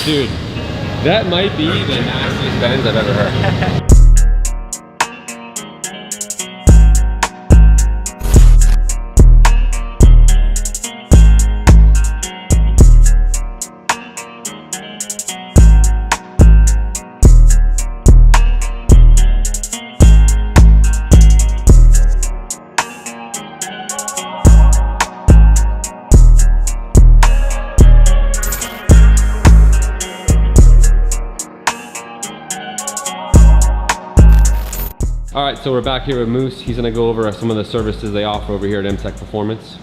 Dude, that might be the nastiest Benz I've ever heard. All right, so we're back here with Moose. He's gonna go over some of the services they offer over here at MTech Performance.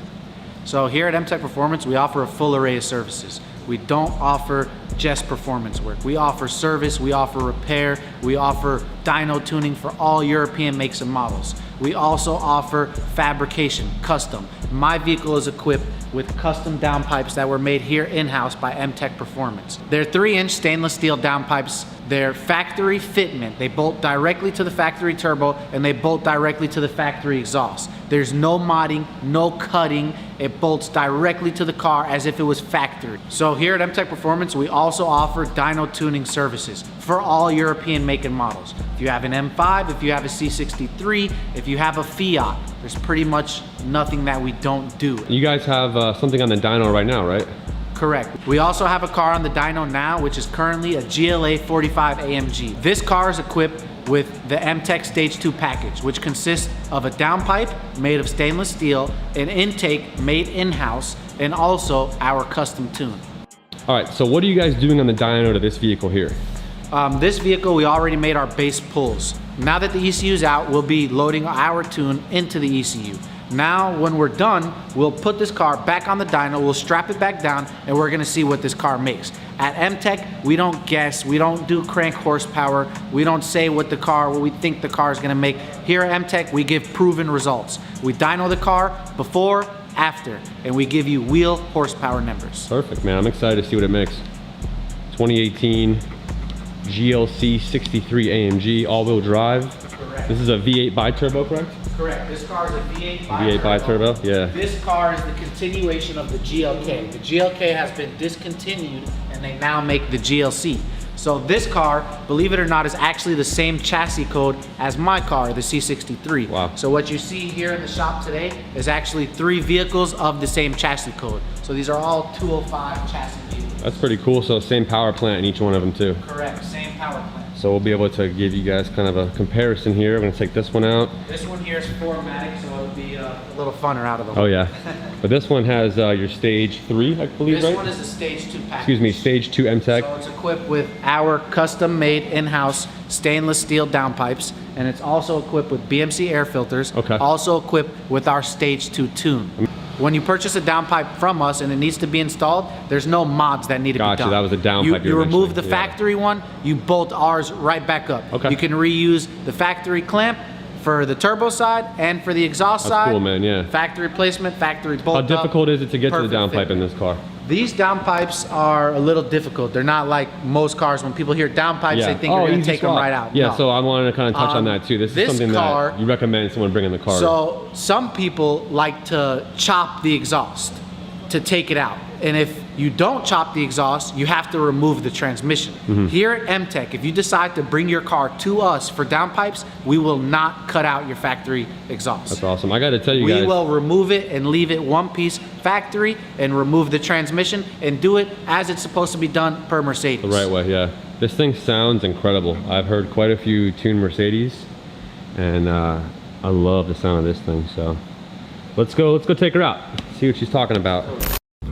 So here at MTech Performance, we offer a full array of services. We don't offer just performance work. We offer service, we offer repair, we offer dyno tuning for all European makes and models. We also offer fabrication, custom. My vehicle is equipped with custom downpipes that were made here in-house by MTech Performance. They're 3-inch stainless steel downpipes. They're factory fitment. They bolt directly to the factory turbo and they bolt directly to the factory exhaust. There's no modding, no cutting. It bolts directly to the car as if it was factory. So here at MTech Performance, we also offer dyno tuning services for all European make and models. If you have an M5, if you have a C63, if you have a Fiat, there's pretty much nothing that we don't do. You guys have something on the dyno right now, right? Correct. We also have a car on the dyno now, which is currently a GLA 45 AMG. This car is equipped with the MTech Stage 2 package, which consists of a downpipe made of stainless steel, an intake made in-house, and also our custom tune. All right, so what are you guys doing on the dyno to this vehicle here? This vehicle, we already made our base pulls. Now that the ECU is out, we'll be loading our tune into the ECU. Now, when we're done, we'll put this car back on the dyno, we'll strap it back down, and we're gonna see what this car makes. At MTech, we don't guess, we don't do crank horsepower, we don't say what we think the car is gonna make. Here at MTech, we give proven results. We dyno the car before, after, and we give you wheel horsepower numbers. Perfect, man. I'm excited to see what it makes. 2018 GLC 63 AMG, all-wheel drive. Correct. This is a V8 bi-turbo, correct? Correct. This car is a V8 V8 bi-turbo, yeah. This car is the continuation of the GLK. The GLK has been discontinued and they now make the GLC. So this car, believe it or not, is actually the same chassis code as my car, the C63. Wow. So what you see here in the shop today is actually 3 vehicles of the same chassis code. So these are all 205 chassis vehicles. That's pretty cool. So same power plant in each one of them too. Correct, same power plant. So we'll be able to give you guys kind of a comparison here. We're gonna take this one out. This one here is 4MATIC, so it'll be a little funner out of the way. Oh yeah. But this one has your stage 3, I believe, this right? This one is the stage 2 package. Excuse me, stage 2 MTech. So it's equipped with our custom-made in-house stainless steel downpipes, and it's also equipped with BMC air filters. Okay. Also equipped with our stage 2 tune. When you purchase a downpipe from us and it needs to be installed, there's no mods that need to be done. Gotcha, that was a downpipe You remove mentioning. the factory one, you bolt ours right back up. Okay. You can reuse the factory clamp for the turbo side and for the exhaust side. That's cool, man, yeah. Factory placement, factory bolt How up. difficult is it to get to the Perfect downpipe fit. in this car? These downpipes are a little difficult. They're not like most cars. When people hear downpipes, they think you're gonna take them right out. Yeah, No. so I wanted to kind of touch on that too. This is something that you recommend someone bring in the car. So some people like to chop the exhaust to take it out. And if you don't chop the exhaust, you have to remove the transmission. Here at MTech, if you decide to bring your car to us for downpipes, we will not cut out your factory exhaust. That's awesome. I got to tell you guys. We will remove it and leave it one piece factory and remove the transmission and do it as it's supposed to be done per Mercedes. The right way, yeah. This thing sounds incredible. I've heard quite a few tuned Mercedes and I love the sound of this thing. So let's go take her out, see what she's talking about.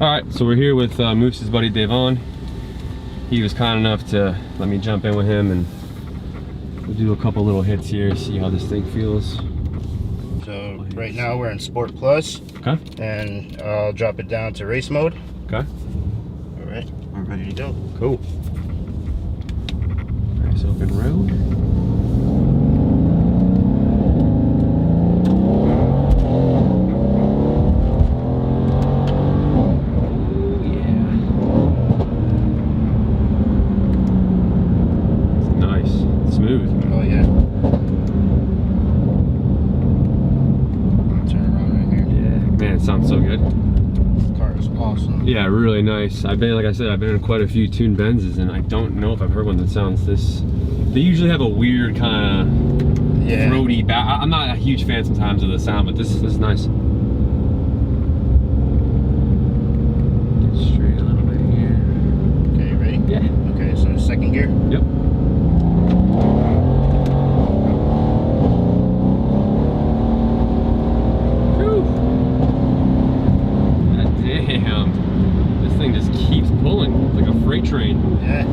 All right, so we're here with Moose's buddy Devon. He was kind enough to let me jump in with him and we'll do a couple little hits here, see how this thing feels. So right now we're in Sport Plus. Okay. And I'll drop it down to race mode. Okay. All right, we're ready to go. Cool. Nice open road. Sounds so good. This car is awesome. Yeah, really nice. I've been, like I said, I've been in quite a few tuned Benzes, and I don't know if I've heard one that sounds this. They usually have a weird kind of throaty I'm not a huge fan sometimes of the sound, but this is nice. Get straight a little bit here. Okay, ready? Yeah. Okay, so second gear. Yep. Whew. God damn. This thing just keeps pulling. It's like a freight train. Yeah.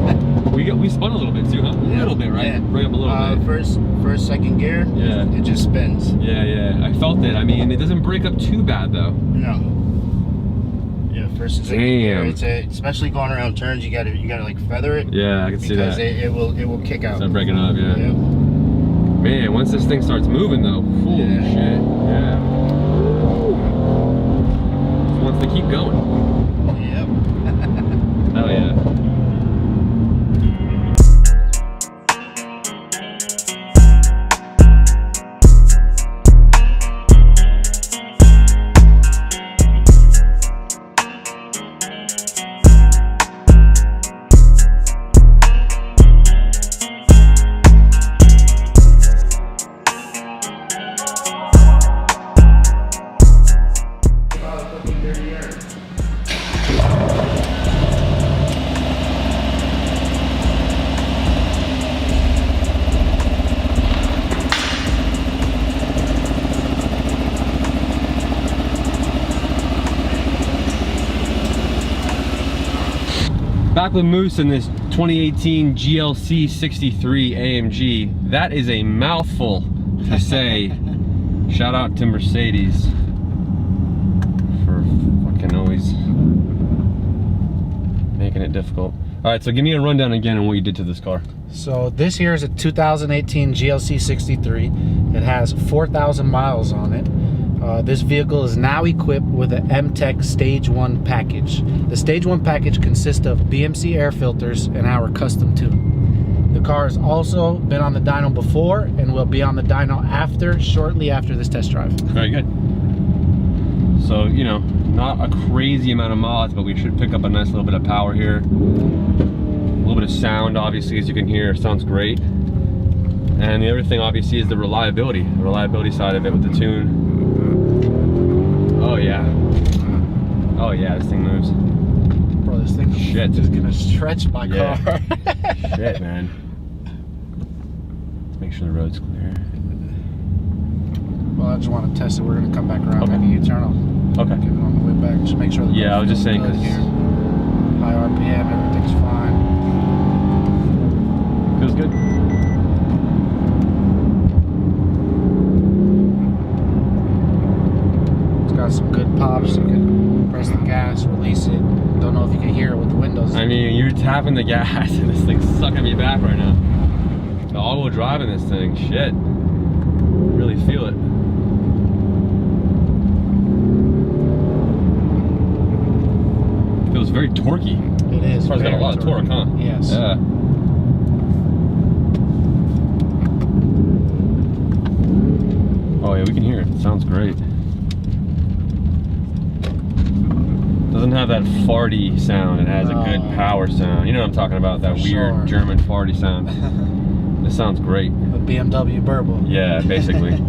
We spun a little bit too, huh? A little bit, right? Yeah. Bring up a little bit. First, second gear. Yeah. It just spins. Yeah. I felt it. I mean, it doesn't break up too bad though. No. Yeah, first and second gear. It's especially going around turns. You gotta like feather it. Yeah, I can see that. Because it will kick out. Start breaking up. Yeah. Yep. Man, once this thing starts moving though, holy shit. Yeah. It wants to keep going. Yep. Hell yeah. Back with Moose in this 2018 GLC 63 AMG. That is a mouthful to say. Shout out to Mercedes for fucking always making it difficult. All right, so give me a rundown again on what you did to this car. So this here is a 2018 GLC 63. It has 4,000 miles on it. This vehicle is now equipped with an MTech Stage 1 package. The Stage 1 package consists of BMC air filters and our custom tune. The car has also been on the dyno before and will be on the dyno shortly after this test drive. Very good. So, you know, not a crazy amount of miles, but we should pick up a nice little bit of power here. A little bit of sound, obviously, as you can hear, sounds great. And the other thing, obviously, is the reliability side of it with the tune. Oh yeah. Oh yeah, this thing moves. Bro, this thing is gonna stretch my car. Shit, man. Let's make sure the road's clear. Well, I just want to test it. We're gonna come back around, Okay. make a U-turn. Okay. Get it on the way back. Just make sure. The Yeah, I was just saying because high RPM, everything's fine. feels good. Got some good pops. You can press the gas, release it. Don't know if you can hear it with the windows. I mean, you're tapping the gas and this thing's sucking me back right now. The all-wheel drive in this thing, shit. Really feel it. Feels very torquey. It is. This car's got a lot of torque, huh? Yes. Yeah. Oh yeah, we can hear it. It sounds great. Doesn't have that farty sound. It has a good power sound. You know what I'm talking about? That weird German farty sound. This sounds great. A BMW Burble. Yeah, basically. This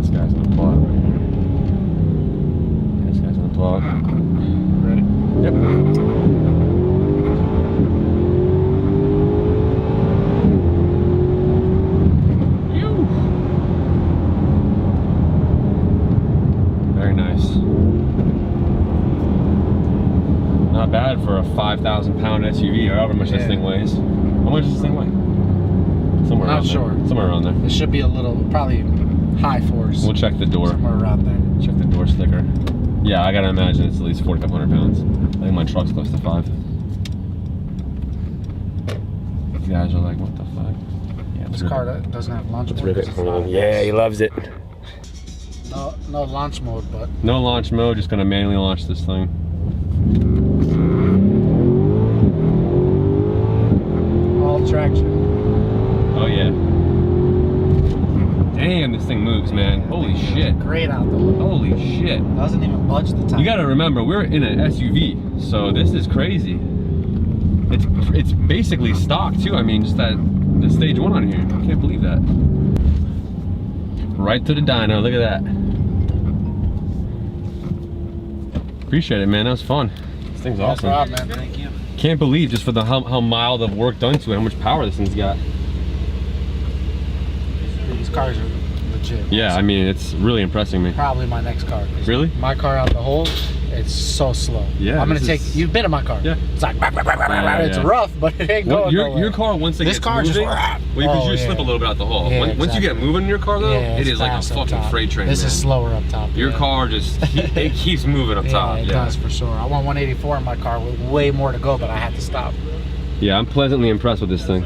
guy's on the plug. This guy's on the plug. Ready? Yep. Very nice. Not bad for a 5,000 pound SUV or however much this thing weighs. How much does this thing weigh? Somewhere Not around sure. there. Somewhere around there. It should be a little, probably high fours. We'll check the door. Somewhere around there. Check the door sticker. Yeah, I gotta imagine it's at least 4,500 pounds. I think my truck's close to 5. These guys are like, what the fuck? Yeah, This car doesn't have launch let's mode. rip it. Hold on. Yeah, he loves it. No launch mode, but No launch mode, just gonna manually launch this thing. all traction. Oh yeah. Damn, this thing moves, man. Holy Holy shit. Great out though. Holy shit. Doesn't even budge the time. You gotta remember, we're in an SUV, so this is crazy. It's basically stock too. I mean, just the stage 1 on here. I can't believe that. Right to the dyno, look at that. Appreciate it, man, that was fun. This thing's awesome. No problem, man. Thank you. Can't believe just for the how mild of work done to it, how much power this thing's got. These cars are legit. Yeah, I mean, it's really impressing me. Probably my next car. Really? My car out the hole, it's so slow. Yeah, I'm gonna you've been in my car. Yeah. It's like, it's yeah. rough, but it ain't going nowhere. Your car, once it This gets car moving, just, well, you slip a little bit out the hole. Yeah, Once you get moving in your car though, Yeah, it it's is like a fast up fucking top. freight train, This man. is slower up top. Your car just, it keeps moving up top. Yeah, it does for sure. I want 184 in my car with way more to go, but I had to stop. Yeah, I'm pleasantly impressed with this thing.